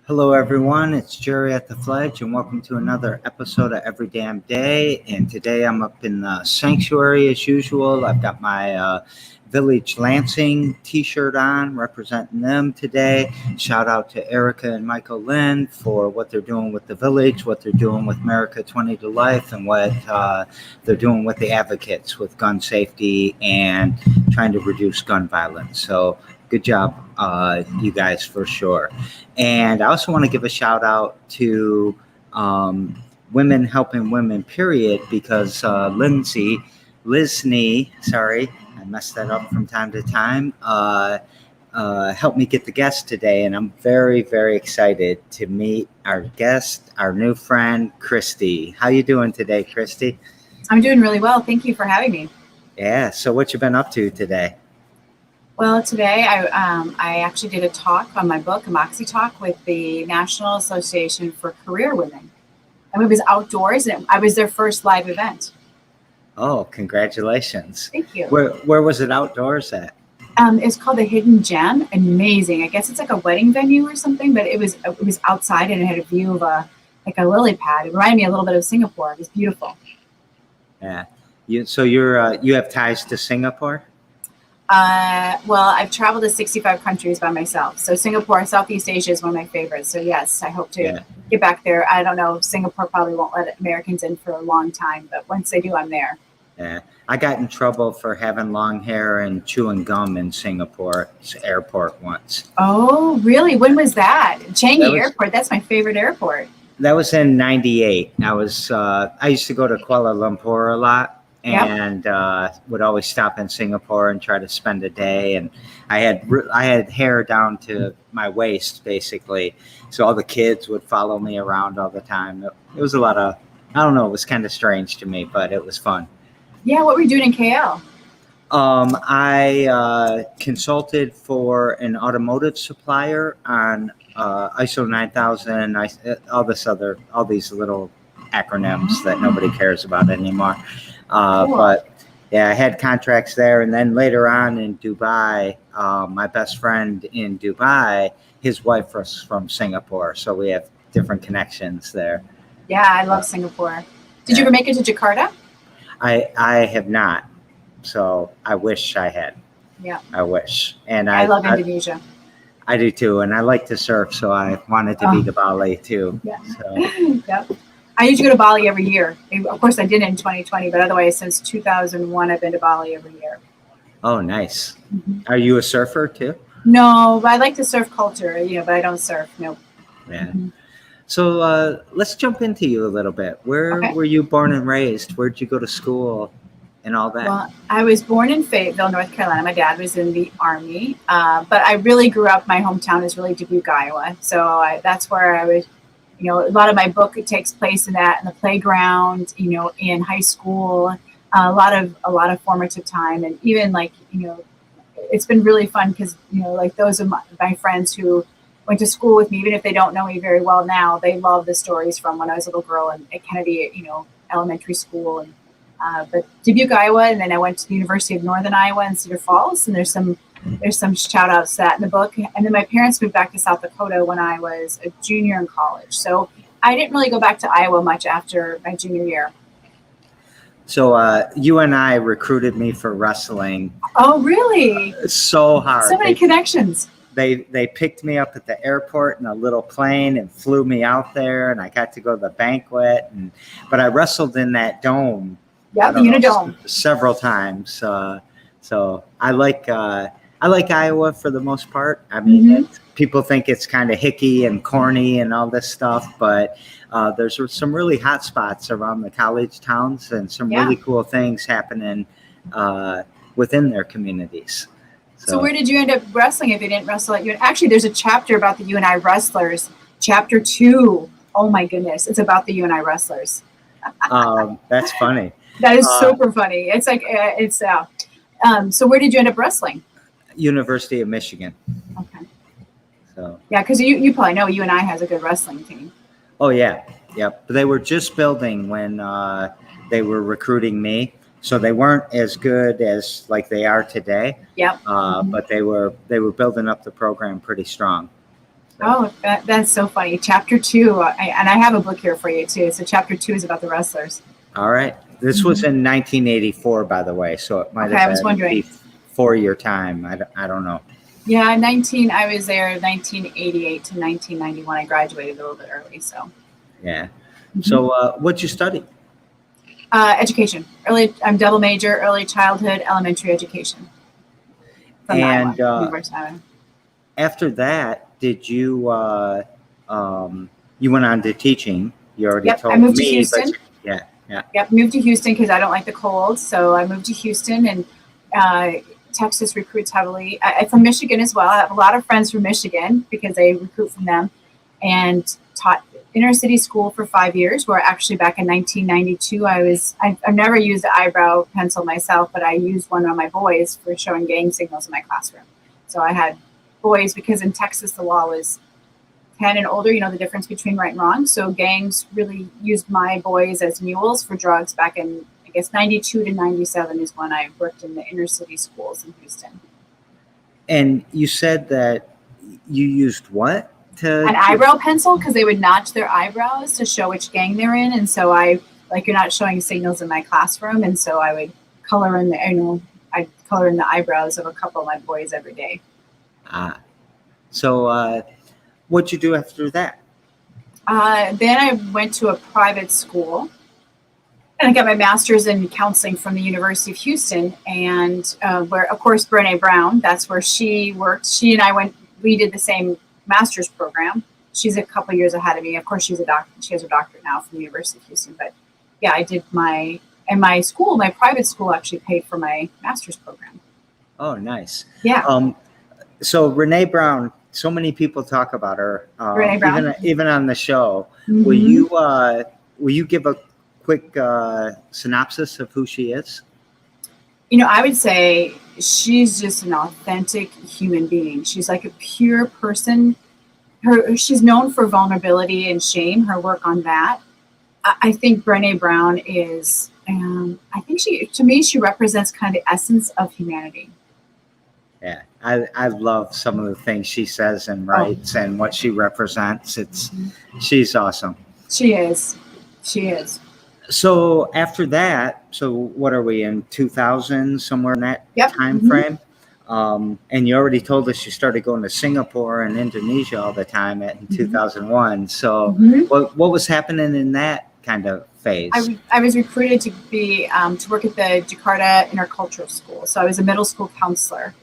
Hello, everyone. It's Jerry at the Fledge, and welcome to another episode of Every Damn Day. And today I'm up in the sanctuary as usual. I've got my Village Lansing t-shirt on, representing them today. Shout out to Erica and Michael Lynn for what they're doing with the Village, what they're doing with America 20 to Life, and what they're doing with the advocates with gun safety and trying to reduce gun violence. So good job, you guys, for sure. And I also want to give a shout out to Women Helping Women, period, because Lizney, sorry, I messed that up from time to time, helped me get the guest today. And I'm very, very excited to meet our guest, our new friend, Kristi. How you doing today, Kristi? I'm doing really well. Thank you for having me. Yeah. So what you been up to today? Well, today I actually did a talk on my book, a MOXIEon, with the National Association for Career Women. And it was outdoors, and I was their first live event. Oh, congratulations. Thank you. Where was it outdoors at? It's called the Hidden Gem. Amazing. I guess it's like a wedding venue or something, but it was outside, and it had a view of a lily pad. It reminded me a little bit of Singapore. It was beautiful. Yeah. You have ties to Singapore? Well, I've traveled to 65 countries by myself. So Singapore, Southeast Asia is one of my favorites. So yes, I hope to get back there. I don't know. Singapore probably won't let Americans in for a long time, but once they do, I'm there. Yeah. I got in trouble for having long hair and chewing gum in Singapore's airport once. Oh, really? When was that? Changi Airport. That's my favorite airport. That was in '98. I used to go to Kuala Lumpur a lot. And would always stop in Singapore and try to spend a day. And I had hair down to my waist, basically. So all the kids would follow me around all the time. It was a lot of, I don't know, it was kind of strange to me, but it was fun. Yeah, what were you doing in KL? I consulted for an automotive supplier on ISO 9000, all these little acronyms that nobody cares about anymore. Cool. But yeah, I had contracts there. And then later on in Dubai, my best friend in Dubai, his wife was from Singapore. So we have different connections there. Yeah, I love Singapore. Did you ever make it to Jakarta? I have not. So I wish I had. Yeah. I wish. And I love Indonesia. I do too. And I like to surf. So I wanted to be to Bali too. Yeah. So. Yep. I used to go to Bali every year. Of course, I didn't in 2020, but otherwise, since 2001, I've been to Bali every year. Oh, nice. Mm-hmm. Are you a surfer too? No, but I like to surf culture, but I don't surf. Nope. Yeah. Mm-hmm. So let's jump into you a little bit. Where were you born and raised? Where'd you go to school and all that? Well, I was born in Fayetteville, North Carolina. My dad was in the Army, but I really grew up, my hometown is really Dubuque, Iowa. So that's where I was. A lot of my book, it takes place in the playground, in high school, a lot of formative time. And even it's been really fun because, those of my friends who went to school with me, even if they don't know me very well now, they love the stories from when I was a little girl and at Kennedy, elementary school. And but Dubuque, Iowa, and then I went to the University of Northern Iowa in Cedar Falls, and there's some shout outs to that in the book. And then my parents moved back to South Dakota when I was a junior in college. So I didn't really go back to Iowa much after my junior year. So you and I recruited me for wrestling. Oh, really? So hard. So many connections. They picked me up at the airport in a little plane and flew me out there, and I got to go to the banquet. But I wrestled in that dome. Yeah, the Unidome. Several times. So I like Iowa for the most part. I mean, people think it's kind of hicky and corny and all this stuff, but there's some really hot spots around the college towns and some really cool things happening within their communities. So where did you end up wrestling if you didn't wrestle at UNI? Actually, there's a chapter about the UNI wrestlers, chapter 2. Oh my goodness, it's about the UNI wrestlers. That's funny. That is super funny. It's like so where did you end up wrestling? University of Michigan. Okay. So yeah, because you probably know UNI has a good wrestling team. Oh yeah, yep. They were just building when they were recruiting me, so they weren't as good as like they are today. Yep. But they were building up the program pretty strong. So. Oh, that's so funny. Chapter 2, and I have a book here for you too. So chapter 2 is about the wrestlers. All right. This was in 1984, by the way, so it might Okay, I have was been wondering. before your time. I don't know. Yeah, I was there 1988 to 1991. I graduated a little bit early, so. Yeah. Mhm. So what'd you study? Education. I'm double major, early childhood, elementary education. From And Iowa, University of Iowa. after that, did you you went on to teaching? You already Yep, I told moved to me, but Houston. yeah. Yep, moved to Houston because I don't like the cold. So I moved to Houston, and Texas recruits heavily. I'm from Michigan as well. I have a lot of friends from Michigan because they recruit from them, and taught inner city school for 5 years. Where actually back in 1992, I've never used the eyebrow pencil myself, but I used one on my boys for showing gang signals in my classroom. So I had boys, because in Texas the law was 10 and older, the difference between right and wrong. So gangs really used my boys as mules for drugs back in, I guess, 92 to 97 is when I worked in the inner city schools in Houston. And you said that you used what? An eyebrow pencil, because they would notch their eyebrows to show which gang they're in. And so you're not showing signals in my classroom. And so I would color in I'd color in the eyebrows of a couple of my boys every day. So what'd you do after that? Then I went to a private school, and I got my master's in counseling from the University of Houston, and where, of course, Brené Brown, that's where she worked. She and I we did the same master's program. She's a couple years ahead of me. Of course, she's a doctor. She has a doctorate now from the University of Houston. But yeah, I did my private school actually paid for my master's program. Oh, nice. Yeah. So Brené Brown, so many people talk about her, Brené Brown. even on the show. Mm-hmm. Will you give a quick synopsis of who she is? I would say she's just an authentic human being. She's like a pure person. She's known for vulnerability and shame, her work on that. I think Brené Brown is, I think she represents kind of the essence of humanity. Yeah, I love some of the things she says and writes and what she represents. She's awesome. She is. So after that, what are we in 2000, somewhere in that time frame? And you already told us you started going to Singapore and Indonesia all the time in 2001. So what was happening in that kind of phase? I was recruited to be to work at the Jakarta Intercultural School. So I was a middle school counselor.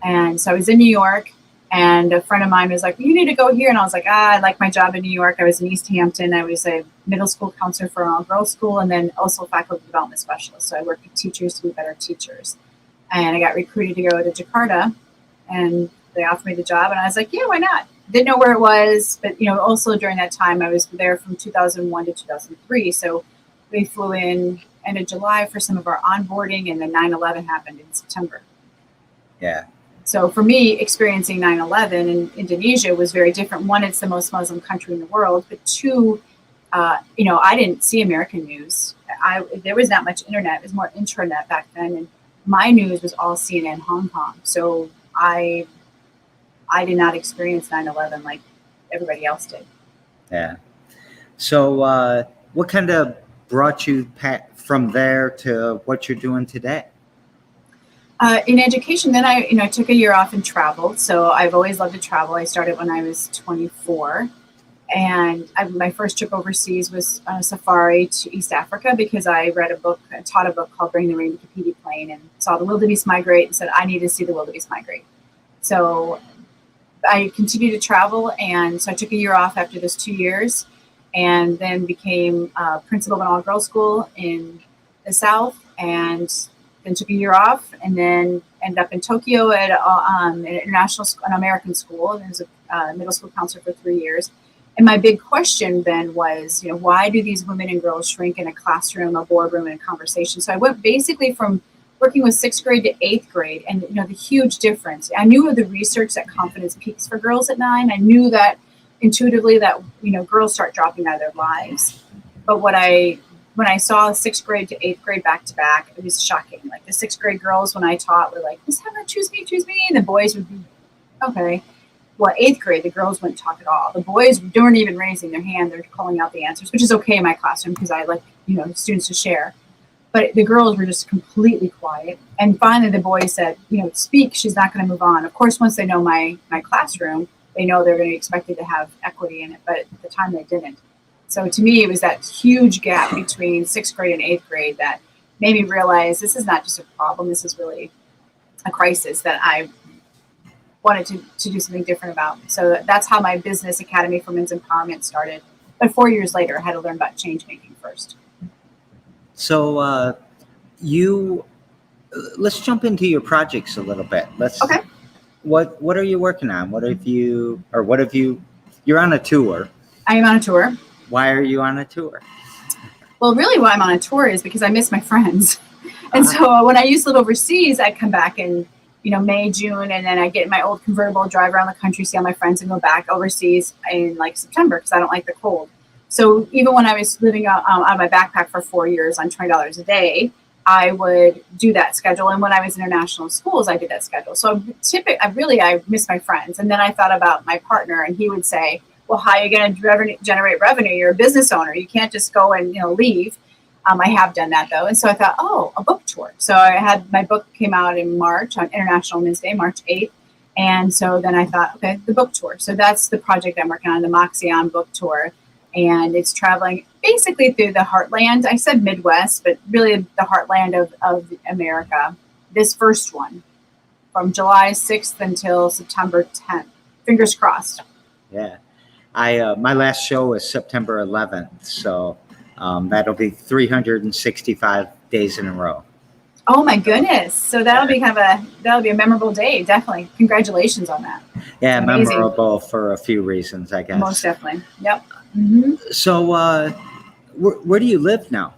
And so I was in New York, and a friend of mine was like, you need to go here. And I was like, I like my job in New York. I was in East Hampton. I was a middle school counselor for an all-girls school, and then also faculty development specialist. So I worked with teachers to be better teachers. And I got recruited to go to Jakarta, and they offered me the job. And I was like, yeah, why not? Didn't know where it was. But, also during that time, I was there from 2001 to 2003. So we flew in end of July for some of our onboarding, and then 9/11 happened in September. Yeah. So for me, experiencing 9/11 in Indonesia was very different. One, it's the most Muslim country in the world. But two, I didn't see American news. There was not much internet. It was more intranet back then. And my news was all CNN Hong Kong. So I did not experience 9/11 like everybody else did. Yeah. So what kind of brought you from there to what you're doing today? In education, then I took a year off and traveled. So I've always loved to travel. I started when I was 24. And my first trip overseas was on a safari to East Africa because I taught a book called Bring the Rain to Kapiti Plain, and saw the wildebeest migrate and said, I need to see the wildebeest migrate. So I continued to travel. And so I took a year off after those 2 years, and then became principal of an all-girls school in the South, and then took a year off, and then ended up in Tokyo at an American school, and was a middle school counselor for 3 years. And my big question then was, why do these women and girls shrink in a classroom, a boardroom, and a conversation? So I went basically from working with 6th grade to 8th grade, and the huge difference. I knew of the research that confidence peaks for girls at 9. I knew that intuitively that girls start dropping out of their lives. But when I saw 6th grade to 8th grade back to back, it was shocking. Like the 6th grade girls, when I taught, were like, Miss Hammer, choose me. And the boys would be, okay. Well, 8th grade, the girls wouldn't talk at all. The boys weren't even raising their hand. They're calling out the answers, which is okay in my classroom because I like, students to share. But the girls were just completely quiet. And finally, the boys said, speak. She's not going to move on. Of course, once they know my classroom, they know they're going to be expected to have equity in it. But at the time, they didn't. So to me, it was that huge gap between 6th grade and 8th grade that made me realize this is not just a problem. This is really a crisis that I wanted to do something different about. So that's how my business academy for men's empowerment started. But 4 years later, I had to learn about change making first. So let's jump into your projects a little bit. Okay. What are you working on? You're on a tour. I am on a tour. Why are you on a tour? Well, really why I'm on a tour is because I miss my friends. And so when I used to live overseas, I'd come back in, May, June, and then I get in my old convertible, drive around the country, see all my friends, and go back overseas in like September because I don't like the cold. So even when I was living out of my backpack for 4 years on $20 a day, I would do that schedule. And when I was in international schools, I did that schedule. So I miss my friends. And then I thought about my partner, and he would say, well, how are you going to generate revenue? You're a business owner. You can't just go and, leave. I have done that though. And so I thought, a book tour. So my book came out in March on International Women's Day, March 8th. And so then I thought, okay, the book tour. So that's the project I'm working on, the MOXIEon book tour. And it's traveling basically through the heartland. I said Midwest, but really the heartland of America. This first one from July 6th until September 10th. Fingers crossed. Yeah. My last show was September 11th. So that'll be 365 days in a row. Oh my goodness. So that'll be a memorable day. Definitely. Congratulations on that. Yeah. Memorable for a few reasons, I guess. Most definitely. Yep. Mm-hmm. So where do you live now?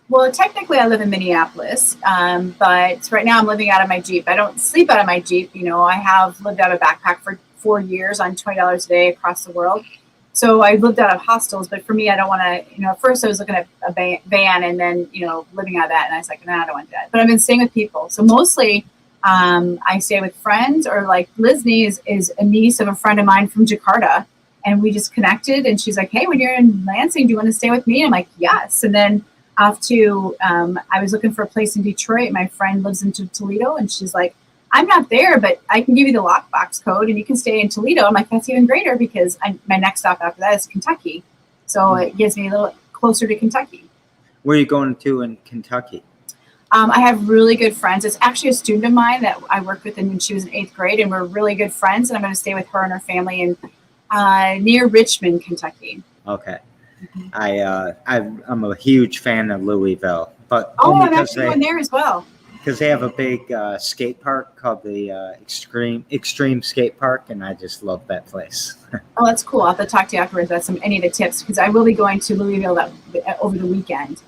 Well, technically I live in Minneapolis, but right now I'm living out of my Jeep. I don't sleep out of my Jeep. I have lived out of a backpack for 4 years on $20 a day across the world. So I lived out of hostels, but for me, I don't want to, at first I was looking at a van and then, living out of that. And I was like, no, I don't want that. But I've been staying with people. So mostly I stay with friends, or like Lizney is a niece of a friend of mine from Jakarta. And we just connected, and she's like, hey, when you're in Lansing, do you want to stay with me? And I'm like, yes. And then off to, I was looking for a place in Detroit. My friend lives in Toledo, and she's like, I'm not there, but I can give you the lockbox code and you can stay in Toledo. I'm like, that's even greater because my next stop after that is Kentucky. So it gives me a little closer to Kentucky. Where are you going to in Kentucky? I have really good friends. It's actually a student of mine that I worked with when she was in 8th grade, and we're really good friends. And I'm going to stay with her and her family in near Richmond, Kentucky. Okay. I'm a huge fan of Louisville, but I'm actually going there as well. Because they have a big skate park called the Extreme Skate Park, and I just love that place. Oh, that's cool. I'll have to talk to you afterwards about any of the tips, because I will be going to Louisville over the weekend,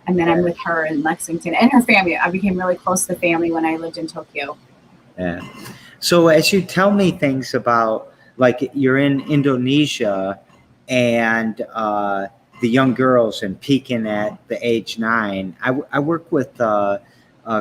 and then I'm with her in Lexington and her family. I became really close to the family when I lived in Tokyo. Yeah. So as you tell me things about, like, you're in Indonesia and the young girls and peaking at the age 9, I work with a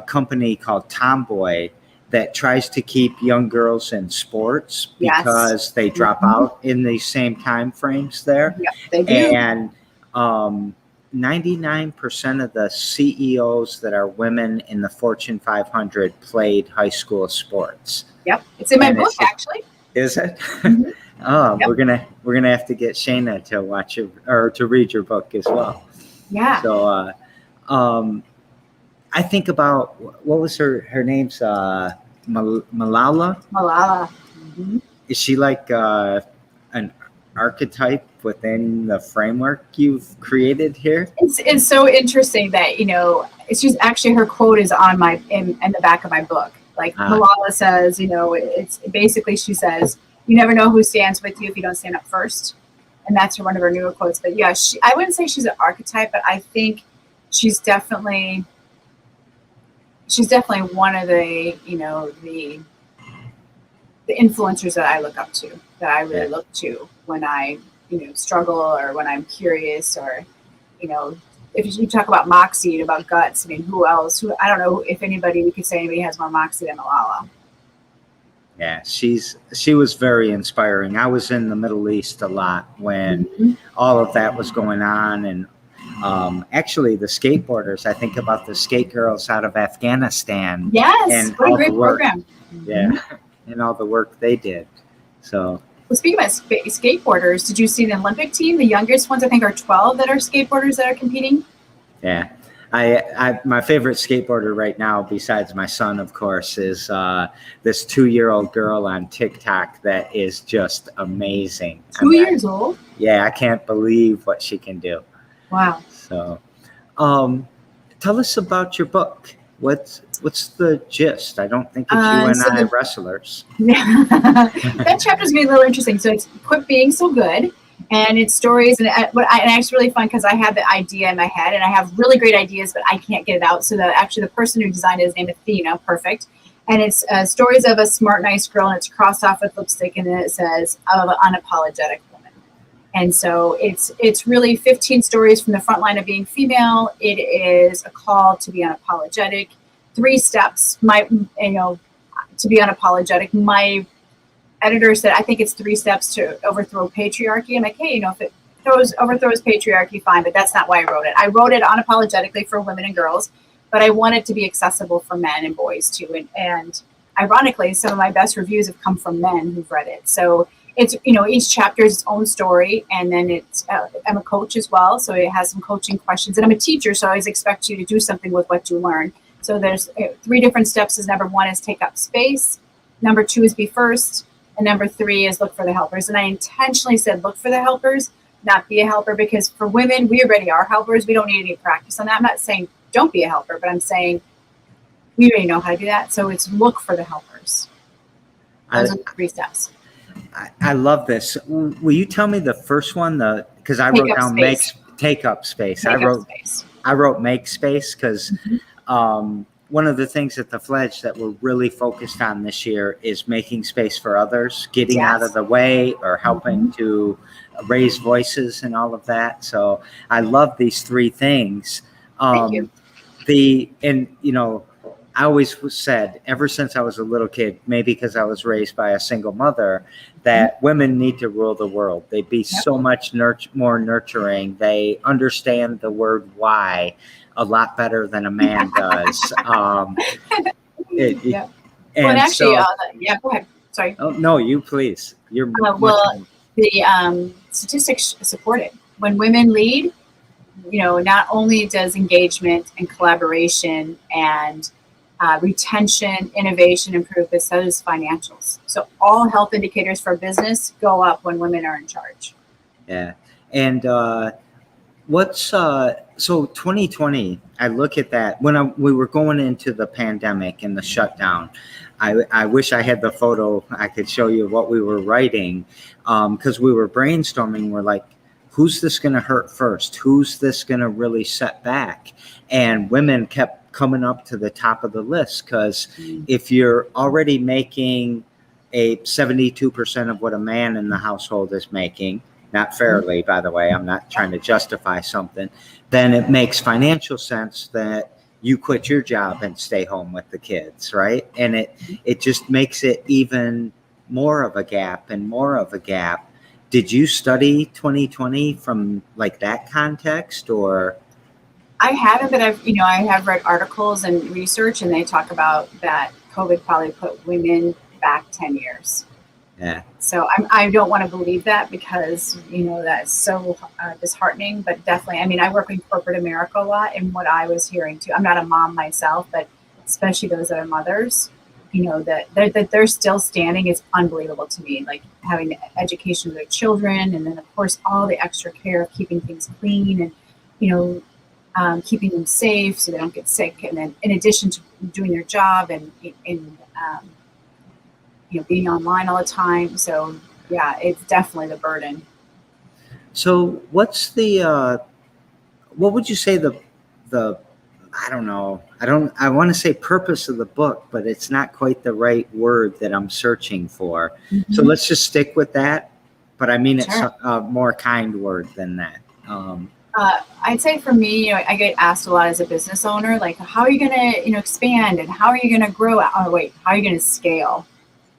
company called Tomboy that tries to keep young girls in sports because they drop out in the same time frames there. Yep, they do. And 99% of the CEOs that are women in the Fortune 500 played high school sports. Yep, it's in my book, actually. Is it? Mm-hmm. Oh, yep. We're gonna have to get Shayna to watch it or to read your book as well. Yeah. So, I think about, what was her name's Malala. Malala. Mm-hmm. Is she like an archetype within the framework you've created here? It's so interesting that she's actually, her quote is on in the back of my book. Like Malala says, it's basically, she says, you never know who stands with you if you don't stand up first. And that's one of her newer quotes. But yeah, I wouldn't say she's an archetype, but I think she's definitely one of the influencers that I look up to, that I really look to when I, struggle, or when I'm curious, or, if you talk about moxie, about guts, I mean, who else? I don't know if we could say anybody has more moxie than Malala. Yeah, she was very inspiring. I was in the Middle East a lot when all of that was going on, and actually the skateboarders. I think about the skate girls out of Afghanistan. Yes, And what a all great the work. program. Yeah, and all the work they did. So. Well, speaking about skateboarders, did you see the Olympic team? The youngest ones, I think, are 12 that are skateboarders that are competing. Yeah. I my favorite skateboarder right now, besides my son, of course, is this 2-year-old girl on TikTok that is just amazing. 2 years old? Yeah, I can't believe what she can do. Wow. So, tell us about your book. What's the gist? I don't think it's you and I wrestlers. That chapter's gonna be a little interesting. So it's Quit Being So Good, and it's stories. And it's really fun because I have the idea in my head, and I have really great ideas, but I can't get it out. So the person who designed it is named Athena. Perfect. And it's stories of a smart, nice girl, and it's crossed off with lipstick, and then it says of an unapologetic woman. And so it's really 15 stories from the front line of being female. It is a call to be unapologetic. 3 steps, to be unapologetic. My editor said, I think it's 3 steps to overthrow patriarchy. I'm like, hey, if it overthrows patriarchy, fine, but that's not why I wrote it. I wrote it unapologetically for women and girls, but I want it to be accessible for men and boys too. And ironically, some of my best reviews have come from men who've read it. So it's, each chapter is its own story. And then I'm a coach as well. So it has some coaching questions, and I'm a teacher. So I always expect you to do something with what you learn. So there's 3 different steps. Number 1 is take up space. Number 2 is be first. And number 3 is look for the helpers. And I intentionally said, look for the helpers, not be a helper, because for women, we already are helpers. We don't need any practice on that. I'm not saying don't be a helper, but I'm saying we already know how to do that. So it's look for the helpers. Those are the 3 steps. I love this. Will you tell me the first one? Because I wrote down take up space. I wrote make space because one of the things at the Fledge that we're really focused on this year is making space for others, getting out of the way, or helping to raise voices and all of that. So I love these 3 things. Thank you. I always said, ever since I was a little kid, maybe because I was raised by a single mother, that women need to rule the world. They'd be so much more nurturing. They understand the word why a lot better than a man does. Go ahead. Sorry. Oh, no, you please. You're the statistics support it. When women lead, not only does engagement and collaboration and retention, innovation improve, but so does financials. So all health indicators for business go up when women are in charge. Yeah. And so 2020, I look at that when we were going into the pandemic and the shutdown. I wish I had the photo. I could show you what we were writing because we were brainstorming. We're like, who's this going to hurt first? Who's this going to really set back? And women kept coming up to the top of the list because if you're already making a 72% of what a man in the household is making, not fairly, by the way, I'm not trying to justify something, then it makes financial sense that you quit your job and stay home with the kids, right? And it just makes it even more of a gap and more of a gap. Did you study 2020 from like that context, or? I haven't, but I have read articles and research, and they talk about that COVID probably put women back 10 years. Yeah. So I don't want to believe that because, that's so disheartening, but definitely, I work in corporate America a lot, and what I was hearing too, I'm not a mom myself, but especially those that are mothers, that they're still standing is unbelievable to me, like having the education of their children. And then of course, all the extra care of keeping things clean and, keeping them safe so they don't get sick. And then in addition to doing their job and being online all the time. So yeah, it's definitely the burden. So what's what would you say the I don't know. I want to say purpose of the book, but it's not quite the right word that I'm searching for. Mm-hmm. So let's just stick with that. But I mean, It's a more kind word than that. I'd say for me, I get asked a lot as a business owner, like, how are you going to, expand, and how are you going to grow? Oh, wait, how are you going to scale?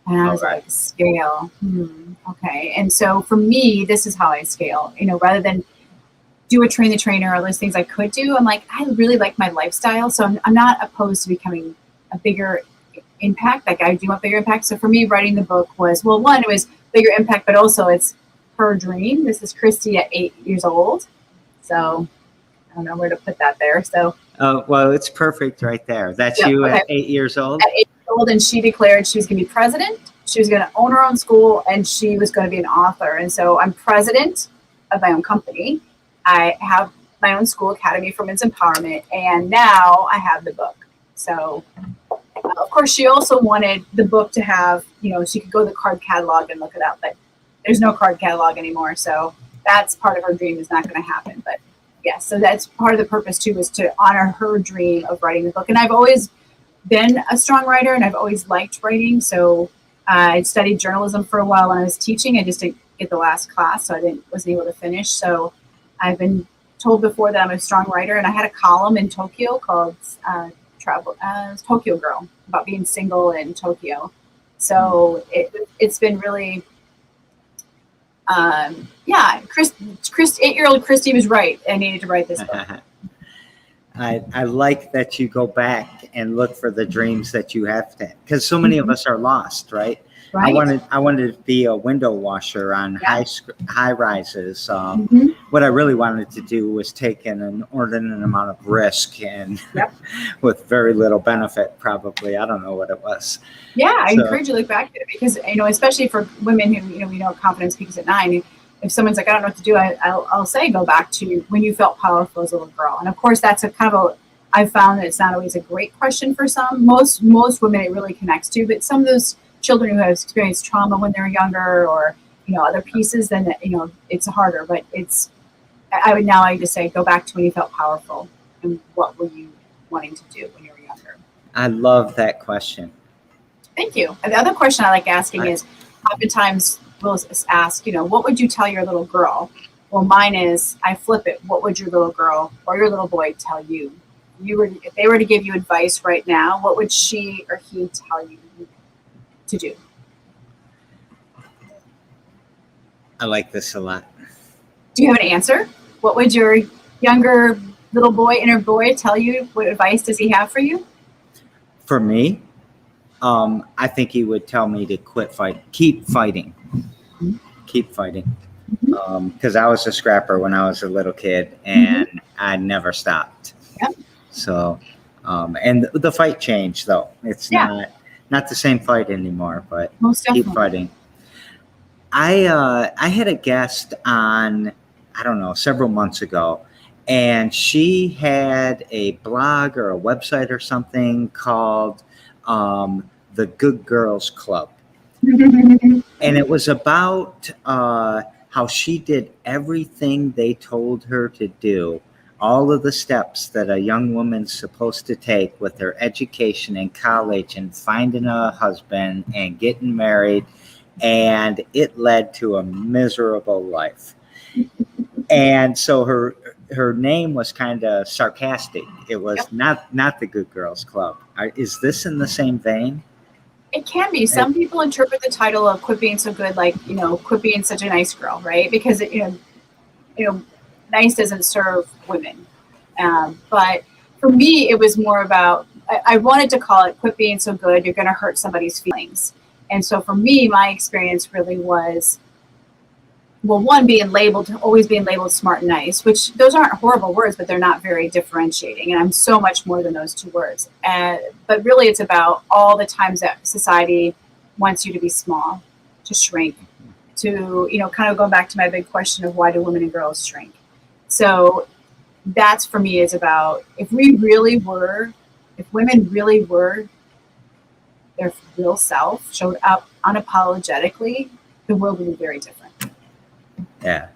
And I All was right. like, scale. Okay. And so for me, this is how I scale, rather than do a train the trainer or those things I could do. I'm like, I really like my lifestyle. So I'm not opposed to becoming a bigger impact. Like I do want bigger impact. So for me, writing the book was, well, one, it was bigger impact, but also it's her dream. This is Kristi at 8 years old. So I don't know where to put that there. So Well, it's perfect right there. That's yep, you okay. at 8 years old? At 8 years old, and she declared she was going to be president. She was going to own her own school, and she was going to be an author. And so I'm president of my own company. I have my own school, Academy for Women's Empowerment, and now I have the book. So, of course, she also wanted the book to have, she could go to the card catalog and look it up, but there's no card catalog anymore. So that's part of her dream is not going to happen. But yes, so that's part of the purpose too, was to honor her dream of writing the book. And I've always been a strong writer, and I've always liked writing. So I studied journalism for a while when I was teaching. I just didn't get the last class, so wasn't able to finish. So I've been told before that I'm a strong writer, and I had a column in Tokyo called Tokyo Girl, about being single in Tokyo. So it's been really, 8-year-old Kristi was right. I needed to write this book. I like that you go back and look for the dreams that you have to, because so many of us are lost, right? Right. I wanted to be a window washer on high rises. What I really wanted to do was take an inordinate amount of risk and with very little benefit, probably. I don't know what it was. Yeah, I encourage you to look back at it because, especially for women who, we know confidence peaks at 9. If someone's like, I don't know what to do, I'll say, go back to when you felt powerful as a little girl. And of course, that's I found that it's not always a great question for some. Most women it really connects to, but some of those children who have experienced trauma when they're younger or, other pieces, then, it's harder. But I would now like to say, go back to when you felt powerful and what were you wanting to do when you were younger. I love that question. Thank you. And the other question I like asking is, oftentimes we'll ask, what would you tell your little girl? Well, mine is, I flip it. What would your little girl or your little boy tell you? If they were to give you advice right now, what would she or he tell you to do? I like this a lot. Do you have an answer? What would your younger little boy, inner boy, tell you? What advice does he have for you? For me, I think he would tell me to keep fighting, because I was a scrapper when I was a little kid, and I never stopped. Yep. So, and the fight changed, though. It's not the same fight anymore, but keep fighting. I had a guest on, I don't know, several months ago, and she had a blog or a website or something called the Good Girls Club. And it was about how she did everything they told her to do, all of the steps that a young woman's supposed to take with her education in college and finding a husband and getting married, and it led to a miserable life. And so her name was kind of sarcastic. It was not the Good Girls Club. Is this in the same vein? It can be. Some people interpret the title of Quit Being So Good like, quit being such a nice girl, right? Because, nice doesn't serve women. But for me, it was more about, I wanted to call it Quit Being So Good, you're going to hurt somebody's feelings. And so for me, my experience really was, well, one, always being labeled smart and nice, which those aren't horrible words, but they're not very differentiating. And I'm so much more than those two words. But really, it's about all the times that society wants you to be small, to shrink, to, kind of going back to my big question of why do women and girls shrink? So that's, for me, is about if women really were their real self, showed up unapologetically, the world would be very different. Yeah.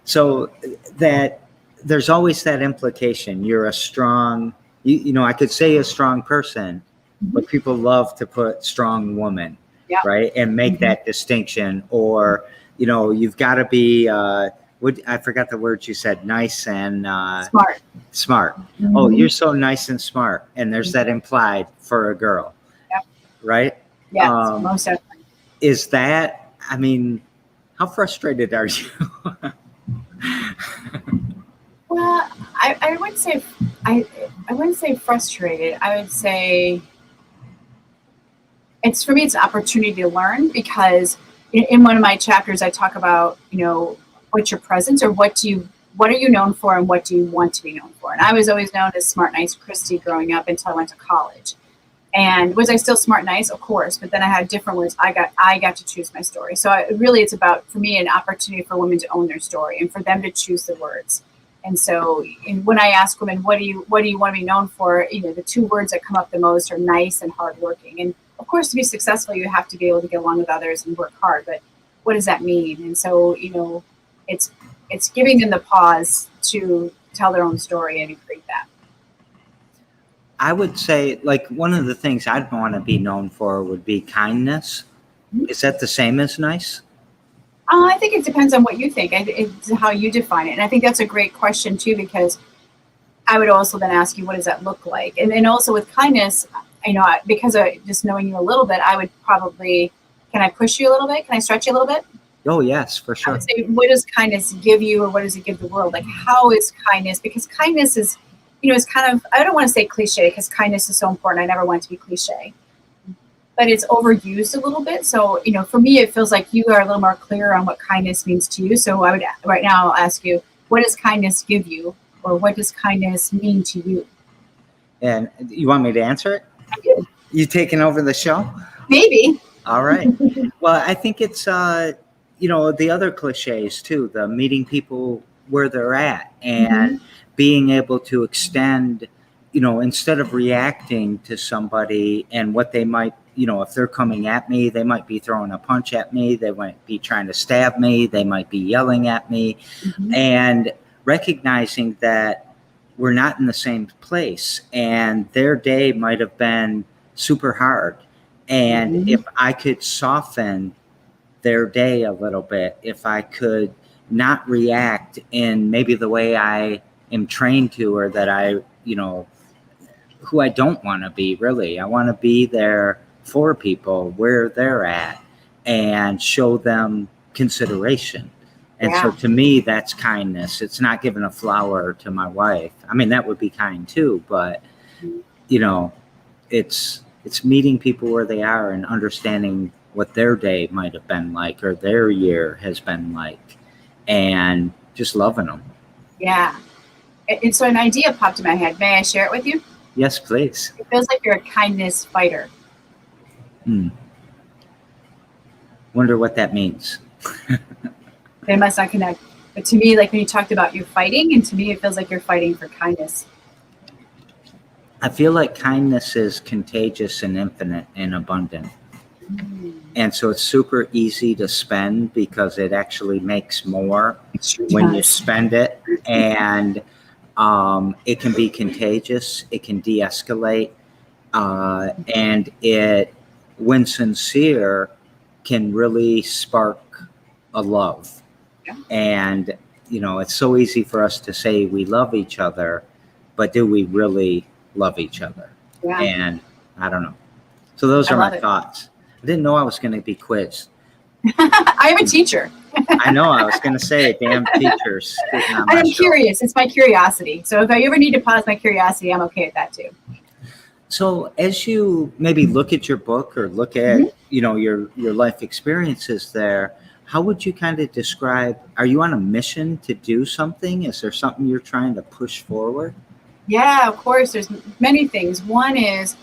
So that there's always that implication. You're a strong, I could say a strong person, but people love to put strong woman, right? And make that distinction. Or, you've got to be, I forgot the words you said, nice and smart. Oh, you're so nice and smart. And there's that implied for a girl, right? Yeah, most definitely. is that, I mean, how frustrated are you? Well, I wouldn't say I wouldn't say frustrated. I would say it's for me it's an opportunity to learn, because in one of my chapters I talk about, what's your presence, or what are you known for, and what do you want to be known for. And I was always known as smart, nice Kristi growing up until I went to college. And was I still smart, nice? Of course, but then I had different words. I got to choose my story. So really, it's about, for me, an opportunity for women to own their story and for them to choose the words. And so, when I ask women, what do you want to be known for? The two words that come up the most are nice and hardworking. And of course, to be successful, you have to be able to get along with others and work hard. But what does that mean? And so, it's giving them the pause to tell their own story and create that. I would say, like, one of the things I'd want to be known for would be kindness. Is that the same as nice? I think it depends on what you think. It's how you define it. And I think that's a great question, too, because I would also then ask you, what does that look like? And then also with kindness, because of just knowing you a little bit, I would probably, can I push you a little bit? Can I stretch you a little bit? Oh, yes, for sure. I would say, what does kindness give you, or what does it give the world? Like, how is kindness? Because kindness is, it's kind of, I don't want to say cliche, because kindness is so important. I never want it to be cliche, but it's overused a little bit. So, for me, it feels like you are a little more clear on what kindness means to you. So I would, right now, I'll ask you, what does kindness give you, or what does kindness mean to you? And you want me to answer it? I do. You taking over the show? Maybe. All right. Well, I think it's, the other cliches too, the meeting people where they're at, and being able to extend, instead of reacting to somebody and what they might, if they're coming at me, they might be throwing a punch at me. They might be trying to stab me. They might be yelling at me, and recognizing that we're not in the same place, and their day might have been super hard. And if I could soften their day a little bit, if I could not react in maybe the way I am trained to, or that I, who I don't want to be, really. I want to be there for people where they're at and show them consideration. And so to me, that's kindness. It's not giving a flower to my wife. I mean, that would be kind too, but it's meeting people where they are and understanding what their day might have been like, or their year has been like, and just loving them. Yeah. And so an idea popped in my head. May I share it with you? Yes, please. It feels like you're a kindness fighter. Wonder what that means. They must not connect. But to me, like when you talked about you fighting, and to me, it feels like you're fighting for kindness. I feel like kindness is contagious and infinite and abundant. And so it's super easy to spend, because it actually makes more when you spend it. And it can be contagious. It can de-escalate. And it, when sincere, can really spark a love. And, it's so easy for us to say we love each other, but do we really love each other? And I don't know. So those are my thoughts. I didn't know I was going to be quizzed. I'm a teacher. I know. I was going to say, damn teachers. I'm curious. It's my curiosity. So if I ever need to pause my curiosity, I'm okay with that too. So as you maybe look at your book, or look at, your life experiences there, how would you kind of describe, are you on a mission to do something? Is there something you're trying to push forward? Yeah, of course. There's many things. One is,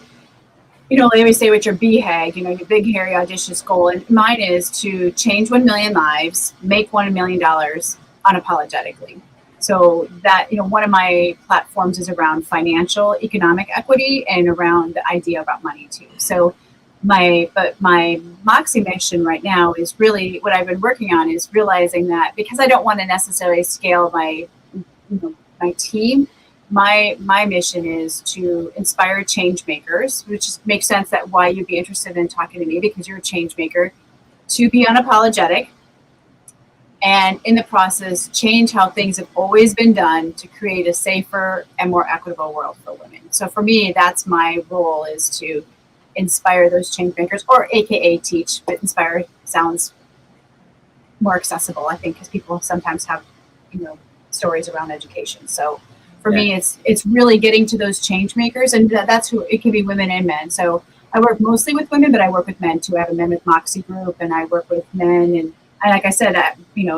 they always say with your BHAG, your big, hairy, audacious goal. And mine is to change 1 million lives, make $1 million unapologetically. So that, one of my platforms is around financial, economic equity, and around the idea about money too. So my MOXIE mission right now is really what I've been working on, is realizing that, because I don't want to necessarily scale my team, my mission is to inspire change makers, which makes sense that why you'd be interested in talking to me, because you're a change maker, to be unapologetic, and in the process change how things have always been done to create a safer and more equitable world for women. So for me, that's my role, is to inspire those change makers, or AKA teach, but inspire sounds more accessible, I think, because people sometimes have, stories around education. So for me, it's really getting to those change makers, and that's who it can be, women and men. So I work mostly with women, but I work with men too. I have a Men with Moxie group, and I work with men. And like I said,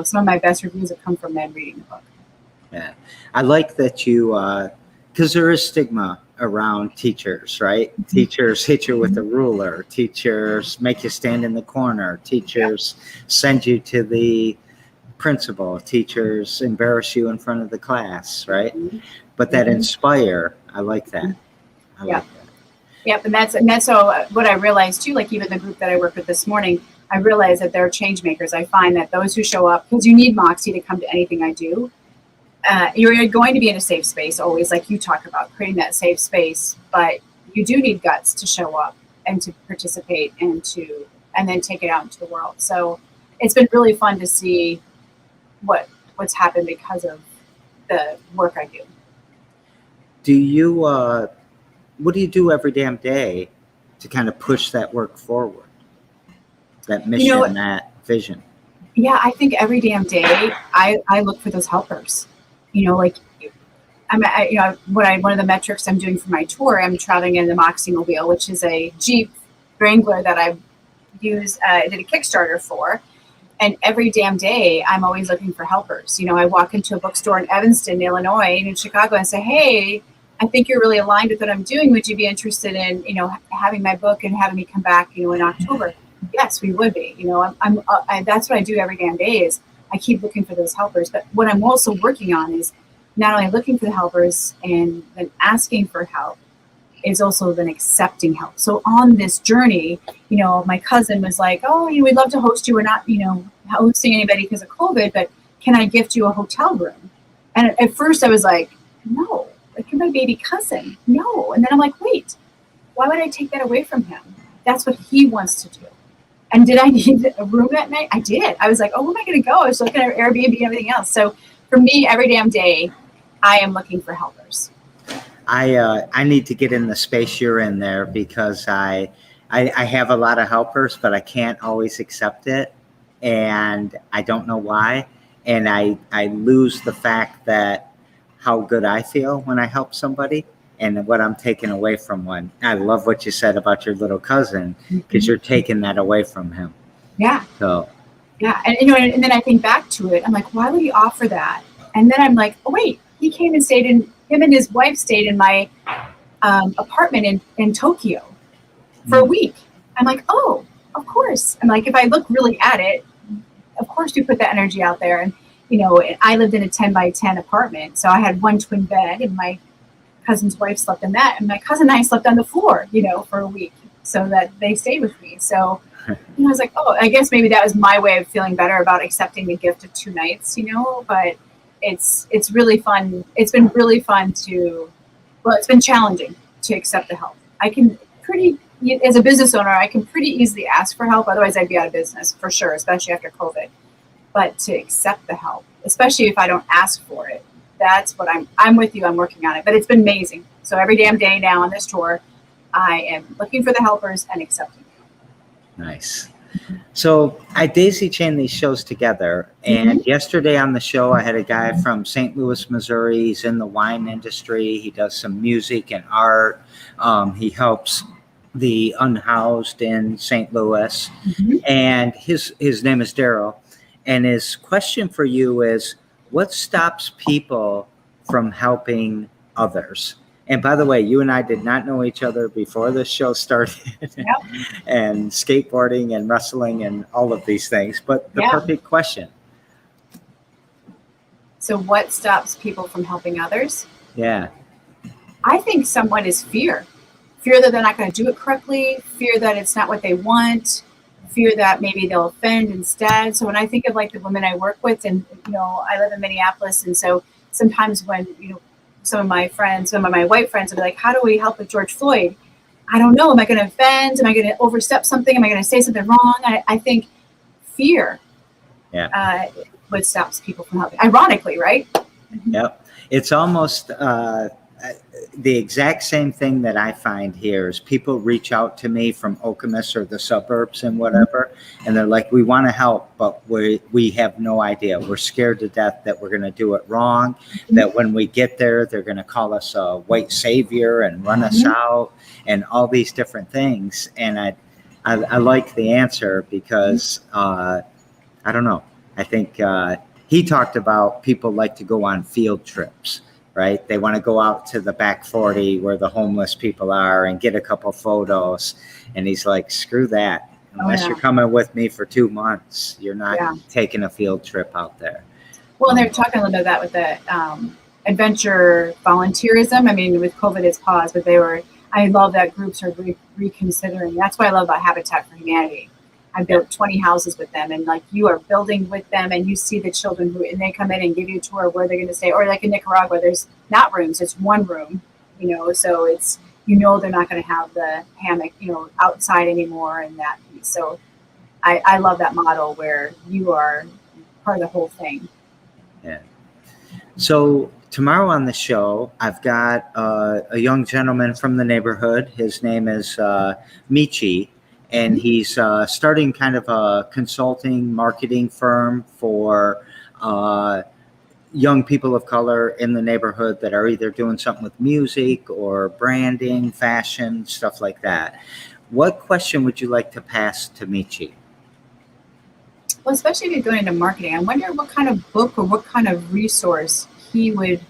some of my best reviews have come from men reading the book. Yeah, I like that you, because there is stigma around teachers, right? Mm-hmm. Teachers hit you with a ruler. Teachers make you stand in the corner. Teachers send you to the principal. Teachers embarrass you in front of the class, right? Mm-hmm. But that inspire, I like that. I like that. Yep, and that's so what I realized too. Like even the group that I worked with this morning, I realized that they're change makers. I find that those who show up, because you need Moxie to come to anything I do. You're going to be in a safe space always, like you talk about, creating that safe space. But you do need guts to show up and to participate and then take it out into the world. So it's been really fun to see what's happened because of the work I do. Do you? What do you do every damn day to kind of push that work forward? That mission, that vision. Yeah, I think every damn day I look for those helpers. Like one of the metrics I'm doing for my tour, I'm traveling in the MOXIEon, which is a Jeep Wrangler that I did a Kickstarter for. And every damn day, I'm always looking for helpers. I walk into a bookstore in Evanston, Illinois, and in Chicago, and say, "Hey, I think you're really aligned with what I'm doing. Would you be interested in, having my book and having me come back, in October?" Yes, we would be. That's what I do every damn day is I keep looking for those helpers. But what I'm also working on is not only looking for the helpers and then asking for help, is also then accepting help. So on this journey, my cousin was like, "Oh, we'd love to host you. We're not, hosting anybody because of COVID, but can I gift you a hotel room?" And at first I was like, "No, like you're my baby cousin. No." And then I'm like, wait, why would I take that away from him? That's what he wants to do. And did I need a room that night? I did. I was like, oh, where am I going to go? I was looking at Airbnb and everything else. So for me, every damn day, I am looking for helpers. I need to get in the space you're in there because I have a lot of helpers, but I can't always accept it. And I don't know why. And I lose the fact that how good I feel when I help somebody and what I'm taking away from one. I love what you said about your little cousin because you're taking that away from him. Yeah. So. Yeah. And, and then I think back to it. I'm like, why would he offer that? And then I'm like, oh, wait, he came and him and his wife stayed in my apartment in Tokyo for a week. I'm like, oh, of course. I'm like, if I look really at it, of course you put that energy out there. And, I lived in a 10 by 10 apartment. So I had one twin bed and my cousin's wife slept in that. And my cousin and I slept on the floor, for a week so that they stayed with me. So I was like, oh, I guess maybe that was my way of feeling better about accepting the gift of 2 nights, but it's really fun. It's been really fun it's been challenging to accept the help. As a business owner, I can pretty easily ask for help. Otherwise I'd be out of business for sure, especially after COVID. But to accept the help, especially if I don't ask for it, that's what I'm with you. I'm working on it, but it's been amazing. So every damn day now on this tour, I am looking for the helpers and accepting them. Nice. So I daisy chain these shows together. And yesterday on the show, I had a guy from St. Louis, Missouri. He's in the wine industry. He does some music and art. He helps the unhoused in St. Louis. And his name is Daryl. And his question for you is, what stops people from helping others? And by the way, you and I did not know each other before this show started. Yep. And skateboarding and wrestling and all of these things. But the perfect question. So what stops people from helping others? Yeah. I think somewhat is fear. Fear that they're not going to do it correctly. Fear that it's not what they want. Fear that maybe they'll offend instead. So when I think of like the women I work with, and I live in Minneapolis, and so sometimes when some of my white friends will be like, "How do we help with George Floyd?" I don't know. Am I going to offend? Am I going to overstep something? Am I going to say something wrong? I think fear, what stops people from helping. Ironically, right? Yep. It's almost the exact same thing that I find here is people reach out to me from Okemos or the suburbs and whatever, and they're like, we want to help, but we have no idea. We're scared to death that we're going to do it wrong, that when we get there, they're going to call us a white savior and run us out and all these different things. And I like the answer because, I don't know. I think he talked about people like to go on field trips. Right? They want to go out to the back 40 where the homeless people are and get a couple photos. And he's like, screw that. Unless you're coming with me for 2 months, you're not taking a field trip out there. Well, and they're talking a little bit about that with the adventure volunteerism. I mean, with COVID, it's paused, but I love that groups are reconsidering. That's what I love about Habitat for Humanity. I built 20 houses with them, and like you are building with them, and you see the children and they come in and give you a tour of where they're going to stay. Or like in Nicaragua, there's not rooms, it's one room, so it's, they're not going to have the hammock, outside anymore and that piece. So I love that model where you are part of the whole thing. Yeah. So tomorrow on the show, I've got a young gentleman from the neighborhood. His name is Michi. And he's starting kind of a consulting marketing firm for young people of color in the neighborhood that are either doing something with music or branding, fashion, stuff like that. What question would you like to pass to Michi? Well, especially if you're going into marketing, I wonder what kind of book or what kind of resource he would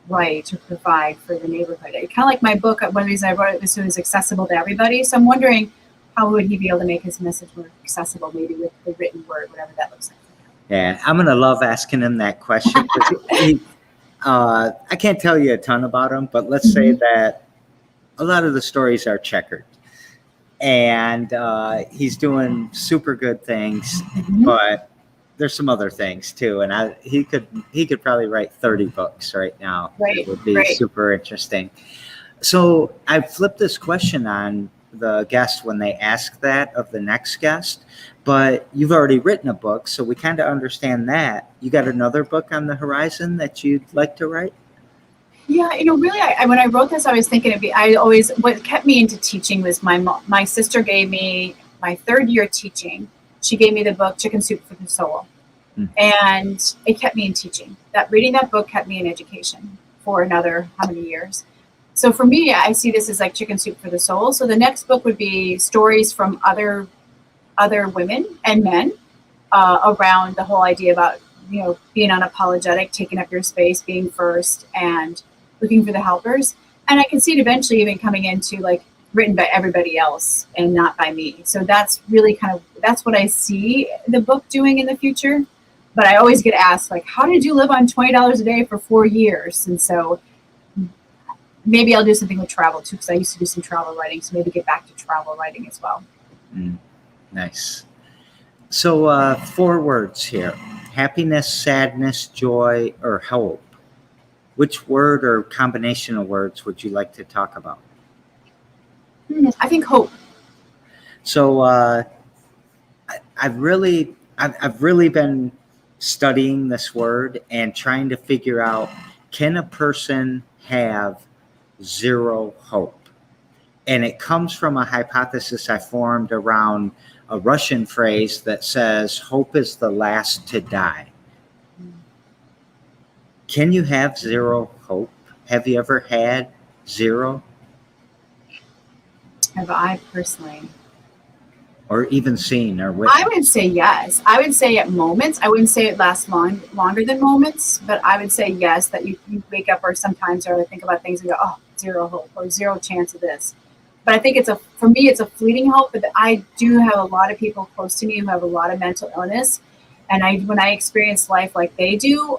write or provide for the neighborhood. Kind of like my book, one of the reasons I wrote it was so it was accessible to everybody. So I'm wondering, how would he be able to make his message more accessible, maybe with the written word, whatever that looks like? Yeah, I'm going to love asking him that question. I can't tell you a ton about him, but let's say that a lot of the stories are checkered. And he's doing super good things, but there's some other things too. And he could probably write 30 books right now. Right. It would be super interesting. So I flipped this question on the guest when they ask that of the next guest, but you've already written a book, so we kind of understand that. You got another book on the horizon that you'd like to write? Yeah, really, when I wrote this, I was thinking what kept me into teaching was my sister gave me my third year teaching. She gave me the book Chicken Soup for the Soul, and it kept me in teaching. That reading that book kept me in education for another how many years. So for me, I see this as like chicken soup for the soul. So the next book would be stories from other women and men around the whole idea about, being unapologetic, taking up your space, being first, and looking for the helpers. And I can see it eventually even coming into like written by everybody else and not by me. So that's really that's what I see the book doing in the future. But I always get asked, like, how did you live on $20 a day for 4 years? And so maybe I'll do something with travel too, because I used to do some travel writing. So maybe get back to travel writing as well. Nice. So 4 words here: happiness, sadness, joy, or hope. Which word or combination of words would you like to talk about? I think hope. So I've really been studying this word and trying to figure out, can a person have zero hope? And it comes from a hypothesis I formed around a Russian phrase that says, hope is the last to die. Can you have zero hope? Have you ever had zero? Have I personally? Or even seen or witnessed? I would say yes. I would say at moments. I wouldn't say it lasts longer than moments, but I would say yes, that you wake up or sometimes or think about things and go, oh, zero hope or zero chance of this. But I think for me, it's a fleeting hope. But I do have a lot of people close to me who have a lot of mental illness. And when I experience life like they do,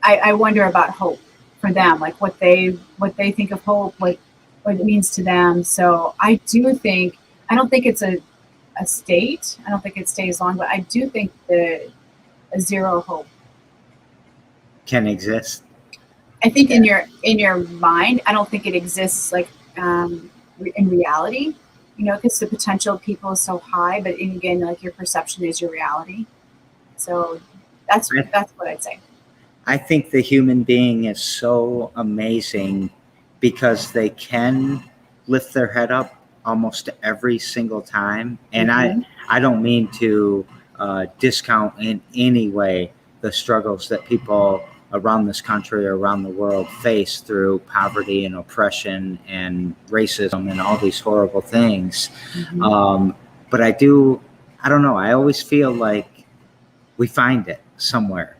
I wonder about hope for them, like what they think of hope, what it means to them. So I don't think it's a state. I don't think it stays long, but I do think that a zero hope can exist. I think in your mind, I don't think it exists like in reality, because the potential of people is so high, but again, like your perception is your reality. So that's what I'd say. I think the human being is so amazing because they can lift their head up almost every single time. And Mhm. I don't mean to discount in any way the struggles that people around this country or around the world face through poverty and oppression and racism and all these horrible things. Mhm. But I don't know, I always feel like we find it somewhere,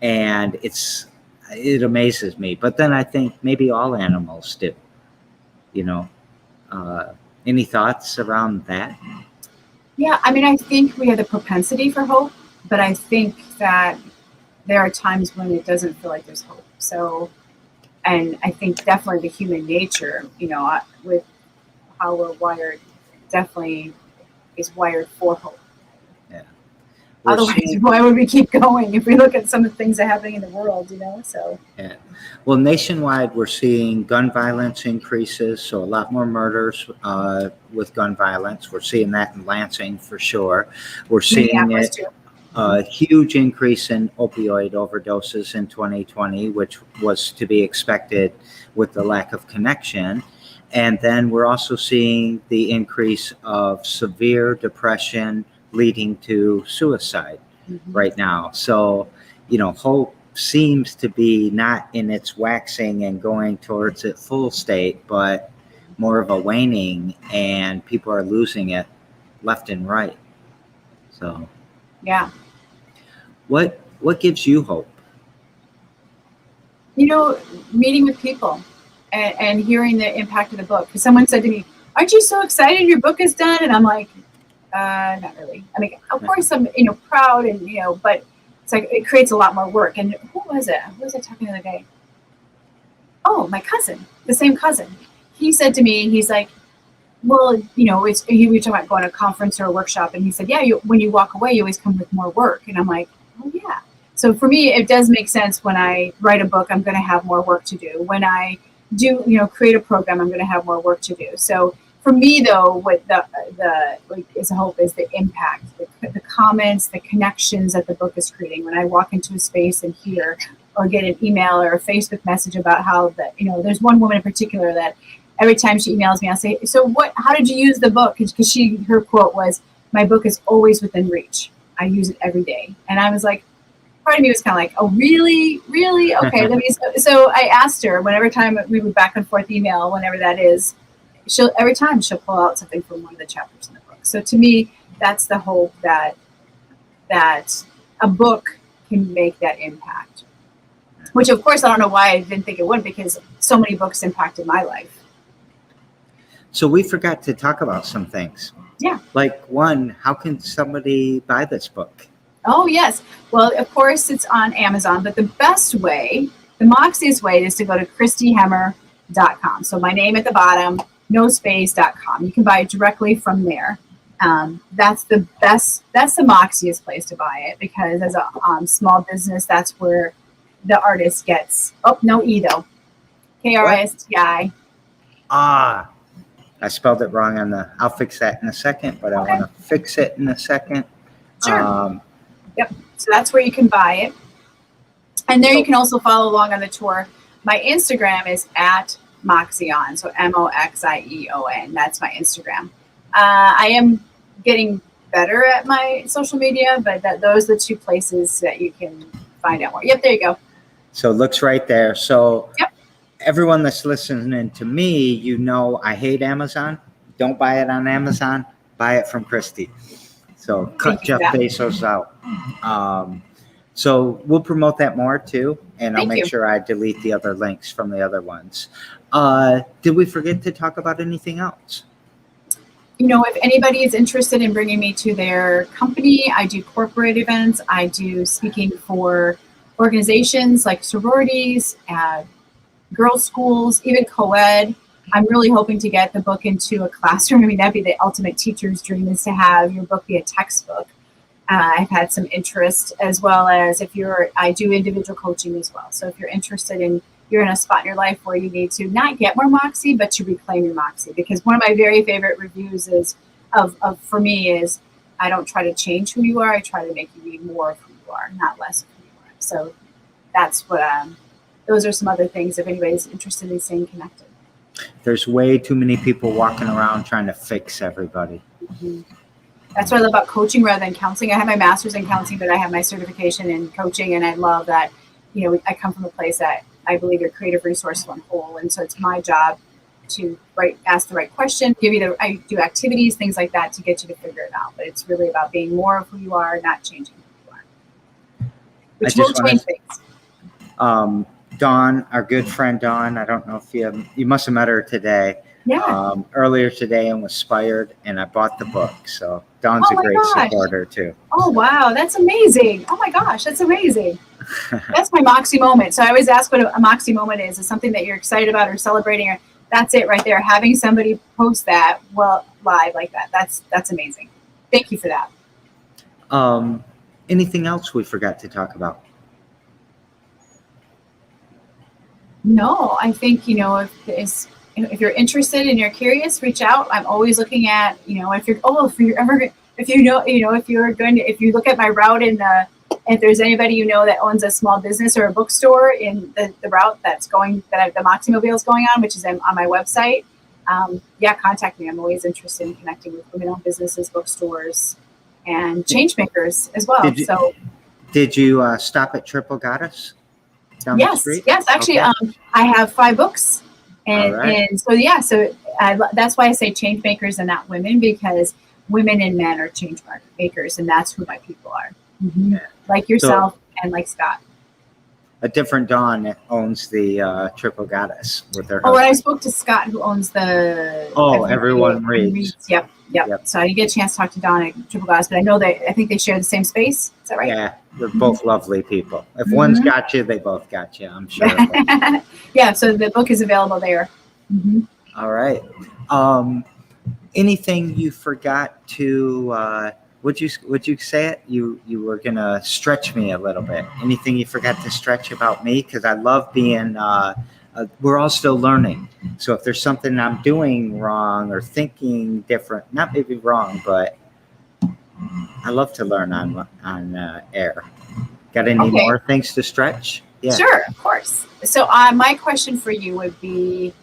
and it amazes me. But then I think maybe all animals do, you know. uh, any thoughts around that? Yeah, I mean, I think we have the propensity for hope, but I think that there are times when it doesn't feel like there's hope. So, and I think definitely the human nature, with how we're wired, definitely is wired for hope. Yeah, we're Otherwise, seeing. why would we keep going if we look at some of the things that are happening in the world, So, Yeah. Well, nationwide, we're seeing gun violence increases, so a lot more murders with gun violence. We're seeing that in Lansing for sure. We're seeing Minneapolis it too. a huge increase in opioid overdoses in 2020, which was to be expected with the lack of connection. And then we're also seeing the increase of severe depression leading to suicide Mhm. right now. So, hope seems to be not in its waxing and going towards its full state, but more of a waning, and people are losing it left and right. So, Yeah. what gives you hope? Meeting with people and hearing the impact of the book. Because someone said to me, "Aren't you so excited your book is done?" And I'm like, not really. I mean, of course I'm, proud and, but it's like, it creates a lot more work. And who was it? Who was I talking to the other day? Oh, my cousin, the same cousin. He said to me, he's like, well, we were talking about going to a conference or a workshop. And he said, yeah, when you walk away, you always come with more work. And I'm like, oh yeah. So for me, it does make sense when I write a book, I'm going to have more work to do. When I do, create a program, I'm going to have more work to do. So for me, though, what the like is hope is the impact, the comments, the connections that the book is creating. When I walk into a space and hear or get an email or a Facebook message about how that, there's one woman in particular that every time she emails me, I'll say, so how did you use the book? Because her quote was, my book is always within reach. I use it every day. And I was like, part of me was kind of like, oh, really? Really? Okay. So I asked her, whenever time we would back and forth email, whenever that is, every time she'll pull out something from one of the chapters in the book. So to me, that's the hope that a book can make that impact. Which, of course, I don't know why I didn't think it would, because so many books impacted my life. So we forgot to talk about some things. Yeah. Like, one, how can somebody buy this book? Oh, yes. Well, of course, it's on Amazon, but the best way, the moxiest way, is to go to kristihemmer.com. So my name at the bottom, no space.com. You can buy it directly from there. That's the best, that's the moxiest place to buy it, because as a small business, that's where the artist gets, oh, no E though, Kristi. I spelled it wrong I'll fix that in a second, but Okay. I want to fix it in a second. Sure. Yep. So that's where you can buy it. And there you can also follow along on the tour. My Instagram is at MOXIEon. So MOXIEON. That's my Instagram. I am getting better at my social media, but those are the two places that you can find out more. Yep. There you go. So it looks right there. So yep. Everyone that's listening to me, I hate Amazon. Don't buy it on Amazon. Buy it from Kristi. So cut Jeff Bezos out. So we'll promote that more too, and I'll make sure I delete the other links from the other ones. Did we forget to talk about anything else? If anybody is interested in bringing me to their company, I do corporate events. I do speaking for organizations like sororities, girls' schools, even co-ed. I'm really hoping to get the book into a classroom. I mean, that'd be the ultimate teacher's dream, is to have your book be a textbook. I've had some interest, as well as I do individual coaching as well. So if you're interested you're in a spot in your life where you need to not get more moxie, but to reclaim your moxie. Because one of my very favorite reviews for me is, I don't try to change who you are. I try to make you be more of who you are, not less of who you are. So that's what, those are some other things if anybody's interested in staying connected. There's way too many people walking around trying to fix everybody. Mm-hmm. That's what I love about coaching rather than counseling. I have my master's in counseling, but I have my certification in coaching. And I love that, I come from a place that I believe you're creative, resourceful, and whole. And so it's my job to ask the right question, I do activities, things like that to get you to figure it out. But it's really about being more of who you are, not changing who you are. Which will change things. Dawn, our good friend Dawn, I don't know if you must have met her today. Yeah. Earlier today and was inspired, and I bought the book. So Dawn's a great supporter too. Oh, wow. That's amazing. Oh my gosh. That's amazing. That's my Moxie moment. So I always ask what a Moxie moment is. It's something that you're excited about or celebrating, or that's it right there. Having somebody post that live like that. That's amazing. Thank you for that. Anything else we forgot to talk about? No, I think, if you're interested and you're curious, reach out. I'm always looking at, if you look at my route if there's anybody that owns a small business or a bookstore in the route the Moxie Mobile is going on, which is on my website, contact me. I'm always interested in connecting with women-owned businesses, bookstores, and change makers as well. Did you stop at Triple Goddess down the street? Yes. Actually, okay. I have 5 books. And so that's why I say change makers and not women, because women and men are change makers, and that's who my people are. Mm-hmm. Yeah. Like yourself and like Scott. A different Dawn owns the Triple Goddess with her husband. Oh, and I spoke to Scott, who owns the Everyone Reads. Yep. So I didn't get a chance to talk to Dawn at Triple Goddess, but I think they share the same space. Is that right? Yeah, they're both lovely people. If one's got you, they both got you, I'm sure. Yeah, so the book is available there. Mm-hmm. All right. Anything you forgot to would you say it? You were gonna stretch me a little bit. Anything you forgot to stretch about me? Because I love being. We're all still learning. So if there's something I'm doing wrong or thinking different, not maybe wrong, but I love to learn on air. Got any more things to stretch? Yeah. Sure, of course. So my question for you would be,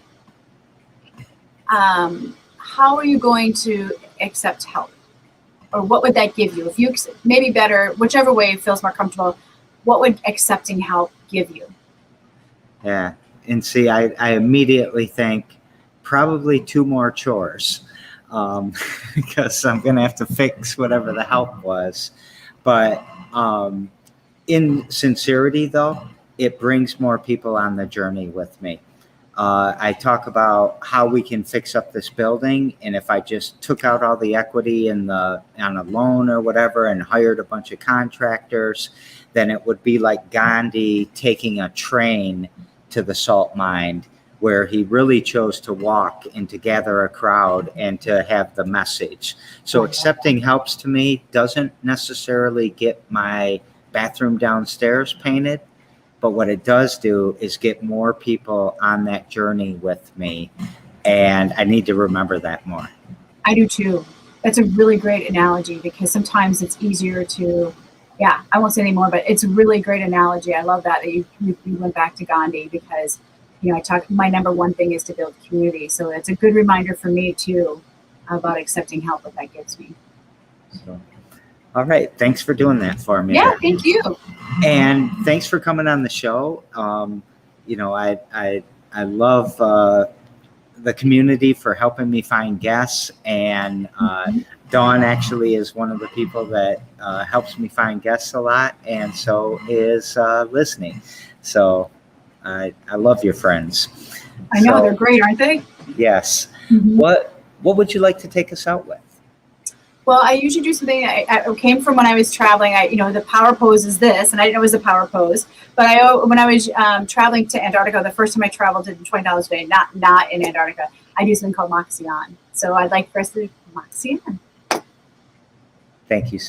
how are you going to accept help? Or what would that give you? If you, maybe better, whichever way feels more comfortable, what would accepting help give you? Yeah. And see, I immediately think probably 2 more chores, because I'm going to have to fix whatever the help was. But in sincerity, though, it brings more people on the journey with me. I talk about how we can fix up this building, and if I just took out all the equity on a loan or whatever and hired a bunch of contractors, then it would be like Gandhi taking a train to the salt mine, where he really chose to walk and to gather a crowd and to have the message. So accepting helps to me doesn't necessarily get my bathroom downstairs painted, but what it does do is get more people on that journey with me. And I need to remember that more. I do too. That's a really great analogy, because sometimes it's easier to, I won't say anymore, but it's a really great analogy. I love that you went back to Gandhi, because, my number one thing is to build community. So it's a good reminder for me too about accepting help, what that gives me. So, all right. Thanks for doing that for me. Yeah, thank you. And thanks for coming on the show. I love the community for helping me find guests, and Dawn actually is one of the people that helps me find guests a lot, and so is listening. So I love your friends. I know, they're great, aren't they? Yes. Mm-hmm. What would you like to take us out with? Well, I usually do something. I came from when I was traveling. The power pose is this, and I didn't know it was a power pose. But when I was traveling to Antarctica, the first time I traveled to $20 a day, not in Antarctica, I do something called MOXIEon. So I'd like for us to do MOXIEon. Thank you so much.